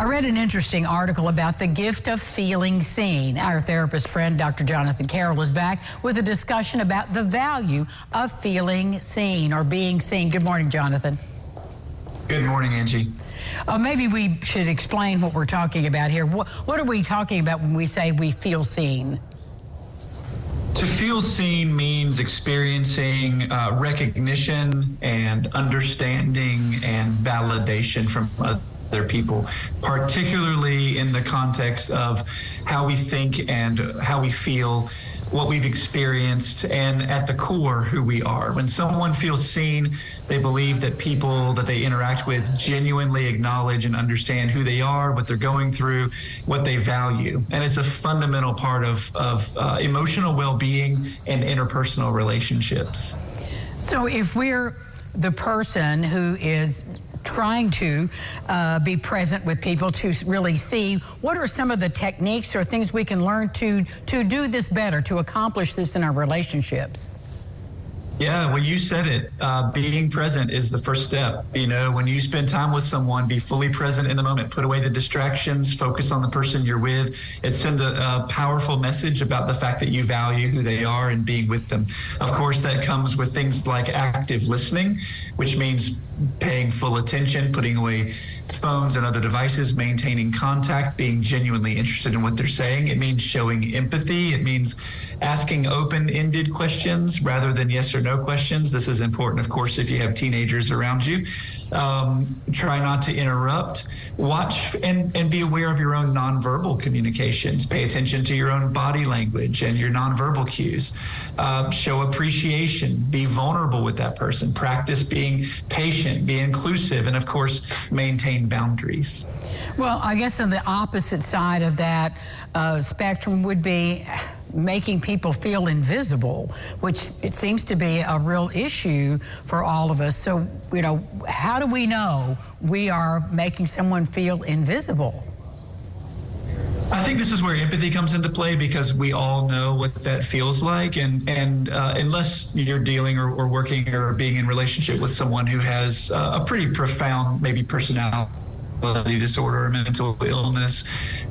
I read an interesting article about the gift of feeling seen. Our therapist friend, Dr. Jonathan Carroll, is back with a discussion about the value of feeling seen or being seen. Good morning, Jonathan. Good morning, Angie. Maybe we should explain what we're talking about here. What are we talking about when we say we feel seen? To feel seen means experiencing recognition and understanding and validation from other people, particularly in the context of how we think and how we feel, what we've experienced, and at the core, who we are. When someone feels seen, they believe that people that they interact with genuinely acknowledge and understand who they are, what they're going through, what they value. And it's a fundamental part of emotional well-being and interpersonal relationships. So if we're the person who is trying to be present with people, to really see, what are some of the techniques or things we can learn to do this better, to accomplish this in our relationships? Yeah, well, you said it. Being present is the first step. You know, when you spend time with someone, be fully present in the moment. Put away the distractions. Focus on the person you're with. It sends a powerful message about the fact that you value who they are and being with them. Of course, that comes with things like active listening, which means paying full attention, putting away phones and other devices, maintaining contact, being genuinely interested in what they're saying. It means showing empathy. It means asking open-ended questions rather than yes or no questions. This is important, of course, if you have teenagers around you. Try not to interrupt. Watch and be aware of your own nonverbal communications. Pay attention to your own body language and your nonverbal cues. Show appreciation. Be vulnerable with that person. Practice being patient, be inclusive, and of course, maintain boundaries. Well, I guess on the opposite side of that spectrum would be making people feel invisible, which it seems to be a real issue for all of us. So, you know, how do we know we are making someone feel invisible? I think this is where empathy comes into play, because we all know what that feels like, and unless you're dealing or working or being in relationship with someone who has a pretty profound maybe personality disorder or mental illness,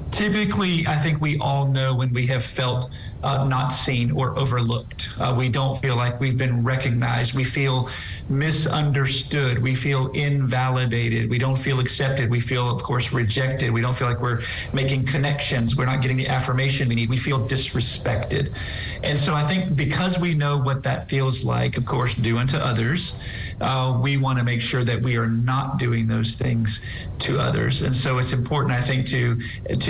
typically I think we all know when we have felt not seen or overlooked. We don't feel like we've been recognized. We feel misunderstood. We feel invalidated. We don't feel accepted. We feel, of course, rejected. We don't feel like we're making connections. We're not getting the affirmation we need. We feel disrespected. And so I think because we know what that feels like, of course, do unto others, we want to make sure that we are not doing those things to others. And so it's important, I think, to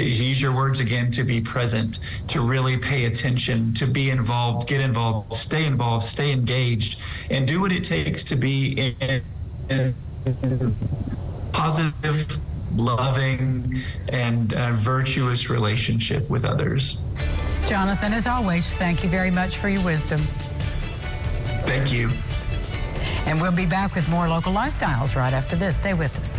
use your words again, to be present, to really pay attention, to be involved, get involved, stay engaged, and do what it takes to be in positive, loving, and virtuous relationship with others. Jonathan, as always, thank you very much for your wisdom. Thank you. And we'll be back with more Local Lifestyles right after this. Stay with us.